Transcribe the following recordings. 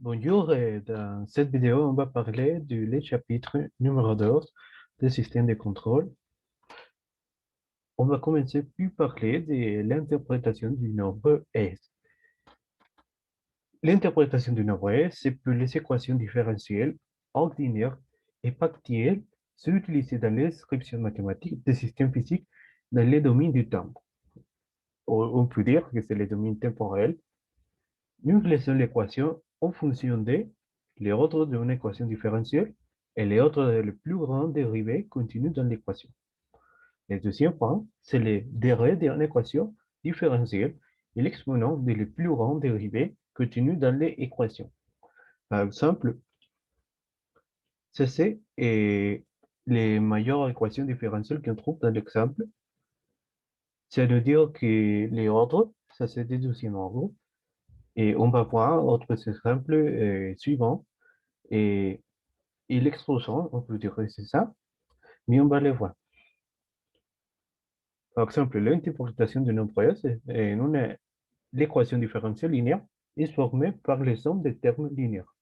Bonjour, dans cette vidéo, on va parler du chapitre numéro 2 des systèmes de contrôle. On va commencer par parler de l'interprétation du nombre S. L'interprétation du nombre S, c'est pour les équations différentielles, ordinaires et partielles, sont utilisées dans les descriptions mathématiques des systèmes physiques dans les domaines du temps. On peut dire que c'est le domaine temporel. Nous laissons l'équation en fonction de l'ordre d'une équation différentielle et l'ordre de le plus grand dérivé contenu dans l'équation. Le deuxième point, c'est le dérivé d'une équation différentielle et l'exponent de le plus grand dérivé contenu dans l'équation. Par exemple, ceci est les meilleures équations différentielles qu'on trouve dans l'exemple. C'est-à-dire que les ordres, ça c'est des deuxièmes ordres. Et on va voir autre exemple suivant. Et l'expression, on peut dire que c'est ça, mais on va les voir. Par exemple, l'interprétation de nombre S, l'équation différentielle linéaire est formée par les sommes des termes linéaires.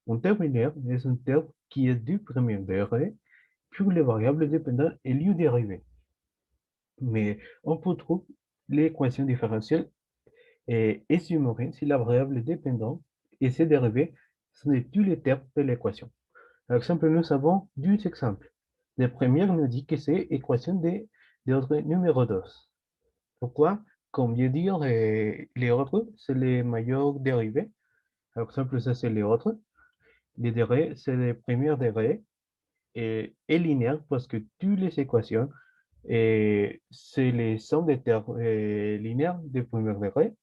Un terme linéaire est un terme qui est du premier degré pour les variables dépendantes et lieu dérivé. Mais on peut trouver l'équation différentielle et sous-marine si la variable dépendante et ses dérivés sont tous les termes de l'équation. Par exemple, nous avons deux exemples. Le premier nous dit que c'est équation d'ordre numéro 2. Pourquoi? Comme je dis, les autres, c'est les meilleurs dérivés. Par exemple, ça, c'est les autres. Les dérivés, c'est les premiers dérivés et linéaires parce que toutes les équations, c'est les sommes des termes linéaires des premiers degrés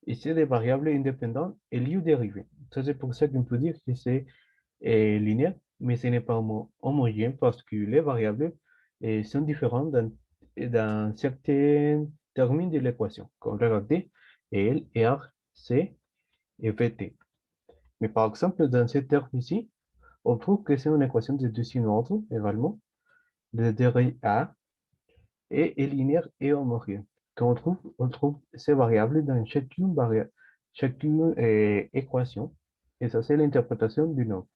et c'est des variables indépendantes et lieu dérivées. Ça, c'est pour ça qu'on peut dire que c'est linéaire, mais ce n'est pas homogène parce que les variables sont différentes dans certains termes de l'équation, comme regardez, L, R, C et VT. Mais par exemple, dans ce terme ici, on trouve que c'est une équation de deuxième ordre également, de dérivée A et est linéaire et homogène. Quand on trouve ces variables dans chacune équation, et ça c'est l'interprétation du nombre.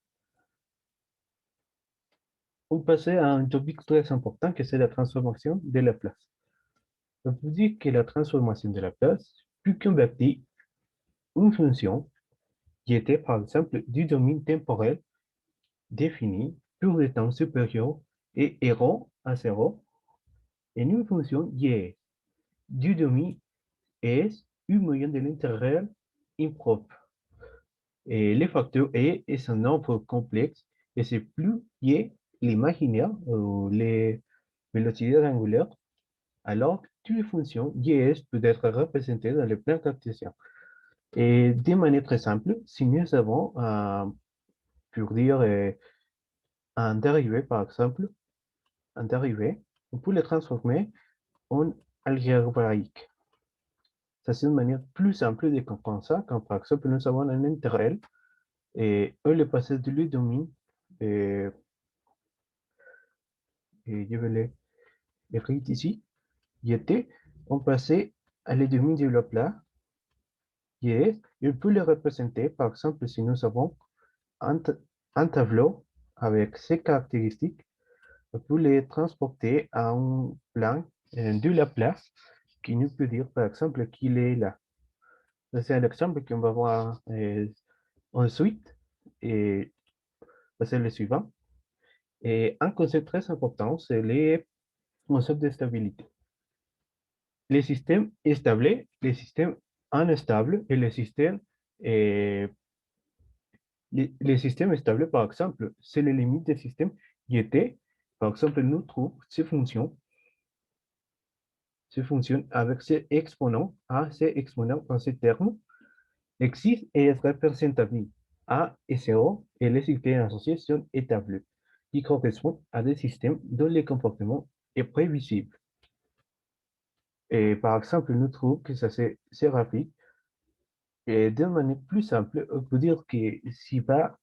On passe à un topic très important que c'est la transformation de Laplace. On peut dire que la transformation de Laplace peut convertir une fonction qui était par exemple du domaine temporel défini pour le temps supérieur et égaux à 0 en une fonction qui est du domaine S u moyen de l'intégrale impropre. Et le facteur E est un nombre complexe et c'est plus qui est l'imaginaire ou les vélocités angulaires. Alors, toutes les fonctions JS peuvent être représentées dans le plan cartésien. Et de manière très simple, si nous avons, pour dire, un dérivé, par exemple, un dérivé, on peut le transformer en algébraïque. Ça, c'est une manière plus simple de comprendre ça, quand par exemple, nous avons un intégral et on le passe de le domaine, et, et je vais l'écrire ici, JT, on passait à le domaine de Laplace. Yes, je peux le représenter, par exemple, si nous avons un, un tableau avec ces caractéristiques, on peut les transporter à un plan de la place qui nous peut dire, par exemple, qu'il est là. Ça, c'est un exemple qu'on va voir ensuite, et c'est le suivant. Et un concept très important, c'est les concepts de stabilité. Les systèmes stables, les systèmes instables et les systèmes euh, les systèmes stables, par exemple, c'est les limites des systèmes qui étaient, par exemple, nous trouvons ces fonctions avec ces exponents, A, ces exponents en ces termes, existent et est représentable. A et 0 et les systèmes associés sont établis, qui correspondent à des systèmes dont le comportement est prévisible. Et par exemple, nous trouvons que ça c'est rapide. Et de manière plus simple, on peut dire que si va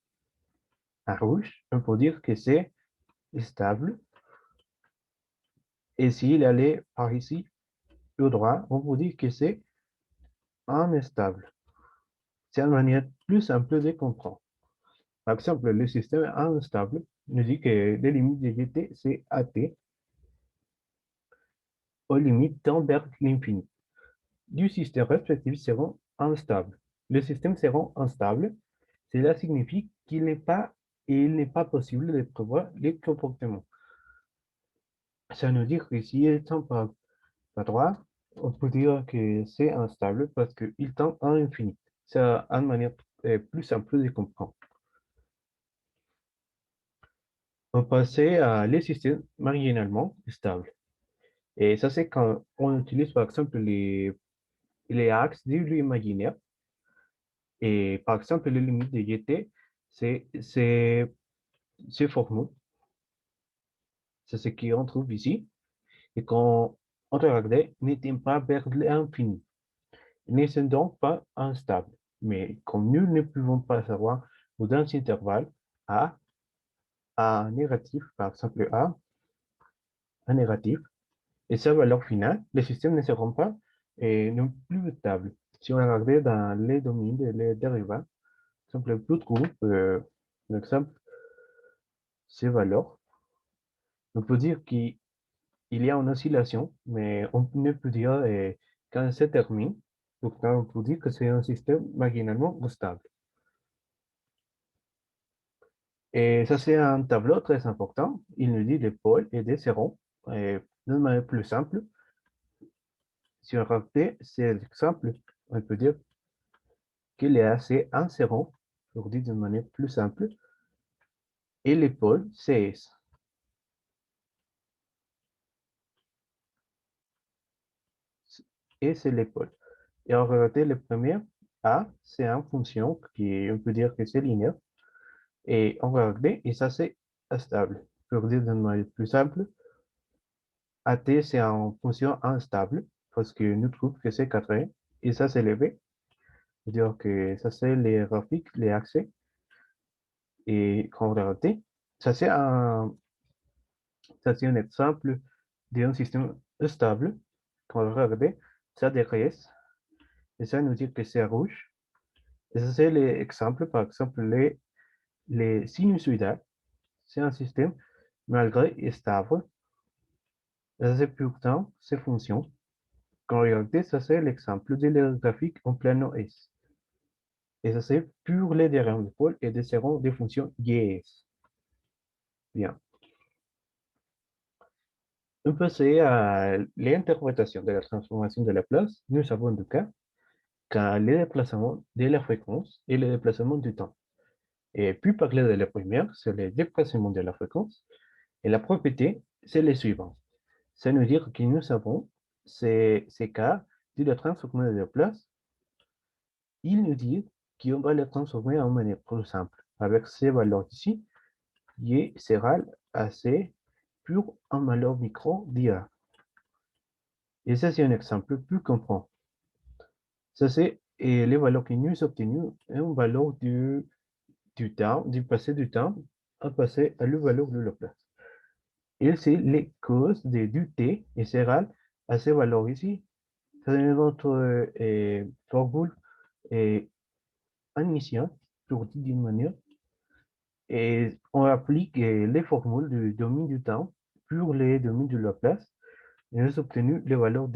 à rouge, on peut dire que c'est stable. Et s'il allait par ici, au droit, on vous dit que c'est instable. C'est une manière plus simple de comprendre. Par exemple, le système instable nous dit que les limites de GT, c'est AT aux limites tend vers l'infini. Du système respectif seront instables. Le système sera instable. Cela signifie il n'est pas possible de prévoir les comportements. Ça veut dire que si il tend par droit, on peut dire que c'est instable parce qu'il tend à l'infini. C'est une manière plus simple de comprendre. On passe à les systèmes marginalement stables. Et ça, c'est quand on utilise, par exemple, les axes de l'imaginaire. Et par exemple, les limites de GT, c'est formule. C'est ce qu'on trouve ici. Et quand on regarde, n'étant pas vers l'infini. Ne sont donc pas instables. Mais comme nous ne pouvons pas savoir où dans cet intervalle A négatif, par exemple A négatif, et sa valeur finale, les systèmes ne seront pas non plus stables. Si on regarde dans les domaines de les dérivats, par exemple, plus groupe, par exemple, ces valeurs, on peut dire qu'il y a une oscillation, mais on ne peut dire quand ça termine, pourtant on peut dire que c'est un système marginalement stable. Et ça, c'est un tableau très important. Il nous dit des pôles et des sérons. Et d'une manière plus simple, si on regarde ces exemples, on peut dire qu'il est assez un séron, pour dire d'une manière plus simple, et les pôles, c'est S. Et c'est les pôles. Et on regarde le premier, A, c'est une fonction qui, on peut dire que c'est linéaire. Et on regarde, et ça, c'est stable. Pour dire d'une manière plus simple, AT, c'est une fonction instable, parce que nous trouvons que c'est 4, et ça, c'est le V. C'est-à-dire que ça, c'est les graphiques, les accès. Et quand on regarde, ça, c'est un exemple d'un système stable. Quand on regarde, ça dégraisse, et ça nous dit que c'est rouge. Et ça, c'est l'exemple, par exemple, les sinusoïdales. C'est un système malgré stable. Et ça, c'est pourtant ces fonctions. Quand on regarde, ça, c'est l'exemple de le graphique en plano S. Et ça, c'est pour les dérivés de pôle et des seront des fonctions yes. Bien. On peut essayer à l'interprétation de la transformation de Laplace. Nous savons du cas qu'à les déplacements de la fréquence et le déplacement du temps. Et puis parler de la première, c'est le déplacement de la fréquence. Et la propriété, c'est le suivant. Ça veut dire que nous savons ces cas de la transformation de Laplace. Il nous dit qu'on va les transformer en manière plus simple. Avec ces valeurs ici, y sera assez pour un valeur micro d'IA. Et ça, c'est un exemple plus comprend. Ça, c'est les valeurs que nous obtenues, une valeur du temps, du passé du temps, à passer à la valeur de Laplace. Et c'est les causes du t et sera à ces valeurs ici. Ça, c'est notre formule initiale, pour dire d'une manière. Et on applique les formules du domaine du temps pour les domaines de Laplace. Et nous avons obtenu les valeurs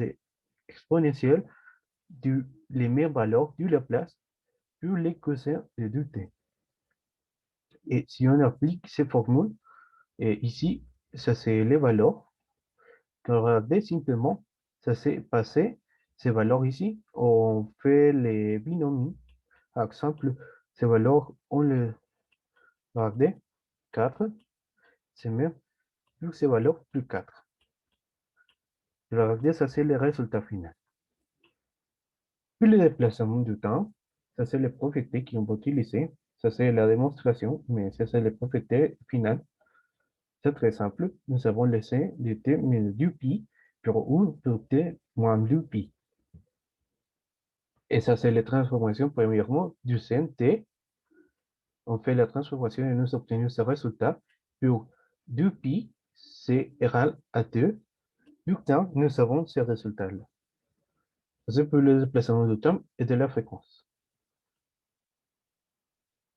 exponentielles les mêmes valeurs du Laplace pour les cosins de t. Et si on applique ces formules, et ici, ça c'est les valeurs. Quand on regarde simplement, ça s'est passé, ces valeurs ici, on fait les binomies. Par exemple, ces valeurs, on les regarde 4, c'est même plus ces valeurs plus 4. Regardez, ça c'est le résultat final. Puis le déplacement du temps, ça c'est les propriétés qui ont utilisé. Ça c'est la démonstration, mais ça c'est les propriétés finales. C'est très simple. Nous avons laissé du t minus du pi pour 1 pour t moins du pi. Et ça c'est la transformation premièrement du sen t. On fait la transformation et nous obtenons ce résultat pour du pi, c'est égal à 2. Pourtant, nous avons ce résultat-là. C'est pour le déplacement du temps et de la fréquence.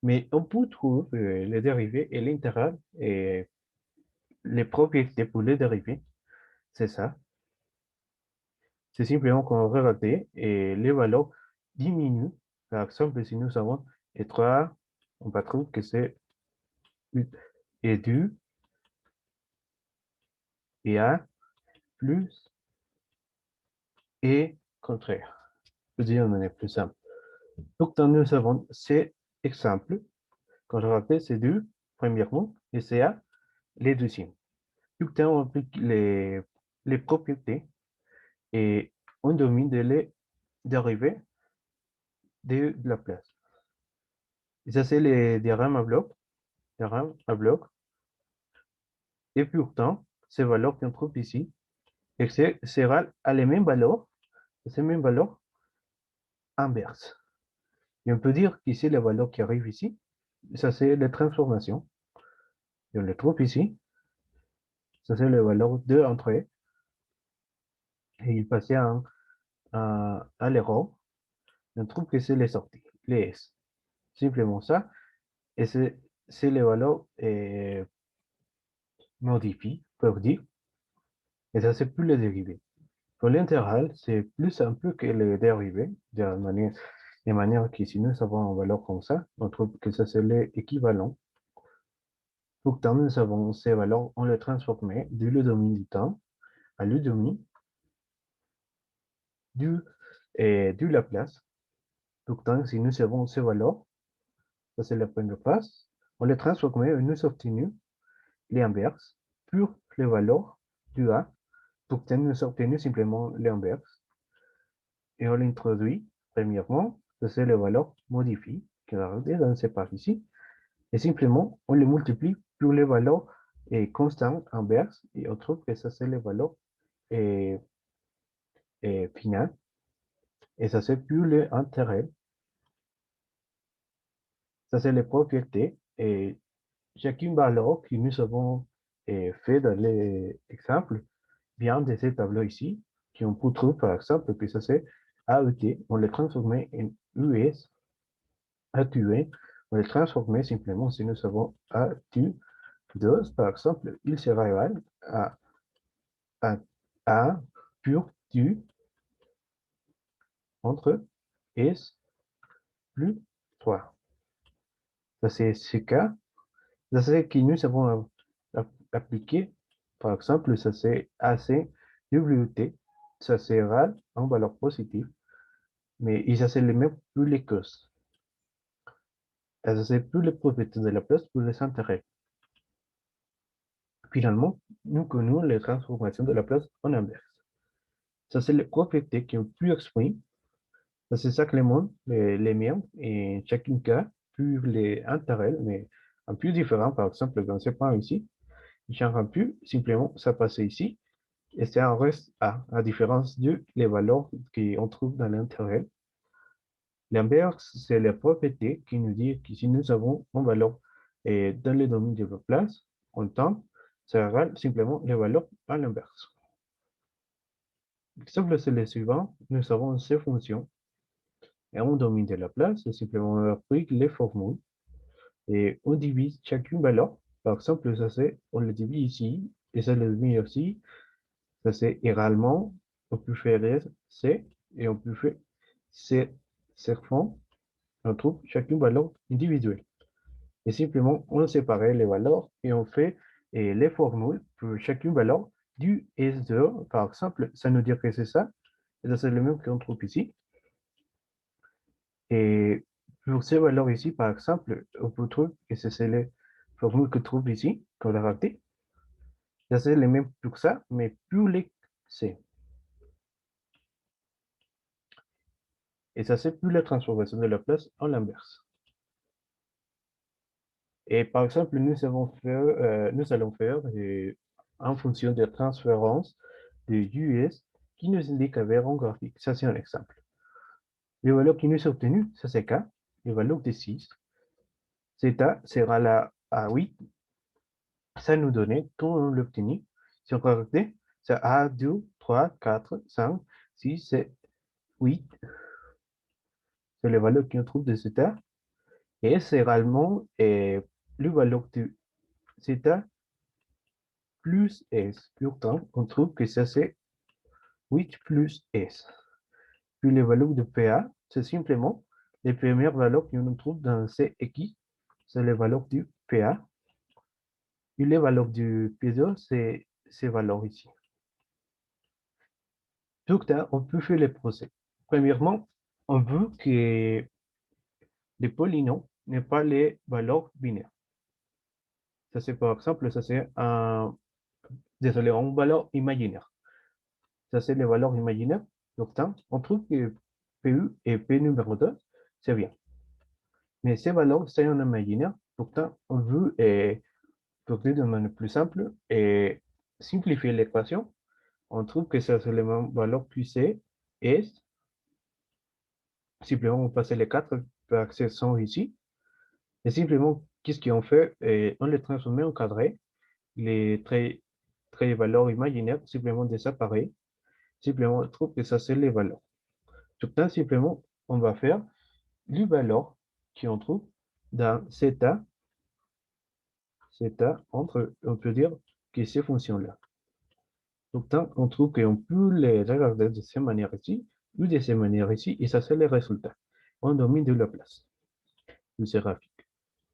Mais on peut trouver les dérivés et l'intégrale et les propriétés pour les dérivés. C'est ça. C'est simplement qu'on va regarder et les valeurs diminuent. Par exemple, si nous avons et 3, on va trouver que c'est et 2 et 1 plus et contraire. Je veux dire de manière plus simple. Donc, dans nous avons ces exemples. Quand je rappelle, c'est 2, premièrement, et c'est 1, les deuxièmes. Donc, on applique les propriétés et on domine les dérivés de la place. Et ça, c'est les diagrammes à bloc. Diagrammes à bloc. Et pourtant, ces valeurs qu'on trouve ici, et sera à les mêmes valeurs, ces mêmes valeurs inverses. Et on peut dire qu'ici, les valeurs qui arrivent ici, ça c'est les transformations. Et on les trouve ici. Ça c'est les valeurs de entrée. Et il passait à l'erreur. On trouve que c'est les sorties, les S. Simplement ça. Et c'est les valeurs modifiées, peuvent dire. Et ça c'est plus les dérivés. Pour l'intégrale, c'est plus simple que les dérivés, de manière que si nous avons une valeur comme ça, on trouve que ça c'est l'équivalent. Pourtant, nous avons ces valeurs, on les transformait du le domaine du temps à le domaine du Laplace. Pourtant, si nous avons ces valeurs, ça c'est la première phase, on les transformait et nous obtenu l'inverse pour les valeurs du A. Pourtant, nous obtenu simplement l'inverse. Et on l'introduit, premièrement, ça c'est les valeurs modifiées, que regardez dans cette part ici. Et simplement, on les multiplie pour les valeurs constantes inverses et on trouve que ça c'est les valeurs et, finales. Et ça c'est pour les intérêts. Ça c'est les propriétés. Et chacune valeur que nous avons fait dans les exemples vient de ces tableaux ici, qui on peut trouver par exemple que ça c'est AET, on les transformait en US, ATUE, on les transformait simplement si nous avons ATU 2, par exemple, il sera égal à pur tu entre S plus 3. Ça c'est ce cas. Ça c'est que nous avons appliqué. Par exemple, ça c'est AC WT. Ça sera en valeur positive. Mais ça c'est le même pour les causes. Ça c'est pour les propriétés de la place, pour les intérêts. Finalement, nous connaissons les transformations de la place en inverse. Ça c'est les propriétés qui ont plus exprimées. Ça, c'est ça que les miens, et chacun cas, plus les intérêts, mais un peu différent, par exemple, dans ce point ici, j'en plus, simplement, ça passe ici, et ça en reste A, à différence de les valeurs qu'on trouve dans l'intérêt. L'inverse, c'est la propriété qui nous dit que si nous avons une valeur dans le domaine de la place, en temps, ça égale simplement les valeurs à l'inverse. L'exemple, c'est le suivant. Nous avons ces fonctions et on domine de la place, c'est simplement on applique les formules et on divise chacune valeur. Par exemple, ça c'est, on le divise ici et ça le divise ici. Ça c'est également, on peut faire C et on peut faire C serpent. On trouve chacune valeur individuelle. Et simplement, on sépare les valeurs et on fait les formules pour chacune valeur du S2. Par exemple, ça nous dit que c'est ça. Et ça c'est le même qu'on trouve ici. Et pour ces valeurs ici, par exemple, on peut trouver que c'est les formules que trouve ici, qu'on a raté. Ça, c'est les mêmes pour ça, mais pour les C. Et ça, c'est pour la transformation de la place en l'inverse. Et par exemple, nous allons faire en fonction de la transférence de US qui nous indique avec un graphique. Ça, c'est un exemple. Les valeurs qui nous sont obtenues, ça c'est K. Les valeurs de 6. Zeta sera la à 8. Ça nous donnait, quand on l'obtenait, si on regarde, c'est 1, 2, 3, 4, 5, 6, 7, 8. C'est les valeurs qu'on trouve de cet art. Et c'est également le valeur de zeta plus S. Pourtant, on trouve que ça c'est 8 plus S. Puis les valeurs de PA, c'est simplement les premières valeurs qu'on trouve dans CX, c'est les valeurs du PA. Et les valeurs du piezo, c'est ces valeurs ici. Donc, on peut faire les procès. Premièrement, on veut que les polynômes n'aient pas les valeurs binaires. Ça, c'est par exemple, ça c'est un, désolé, une valeur imaginaire. Ça, c'est les valeurs imaginaires. Donc, on trouve que PU et P numéro 2, c'est bien. Mais ces valeurs, c'est un imaginaire. Pourtant, on veut, pour de manière plus simple, et simplifier l'équation. On trouve que ça, c'est les mêmes valeurs QC et simplement, on passe les quatre accessions ici. Et simplement, qu'est-ce qu'on fait? On les transforme en carré. Les traits valeurs imaginaires simplement désapparaissent. Simplement, on trouve que ça, c'est les valeurs. Tout le simplement, on va faire les valeurs qu'on trouve dans zeta entre, on peut dire que ces fonctions-là. Tout le temps, on trouve qu'on peut les regarder de cette manière ici, ou de cette manière ici, et ça, c'est les résultats. On domine de la place de ces graphiques.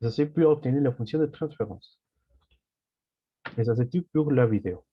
Ça, c'est pour obtenir la fonction de transférence. Et ça, c'est tout pour la vidéo.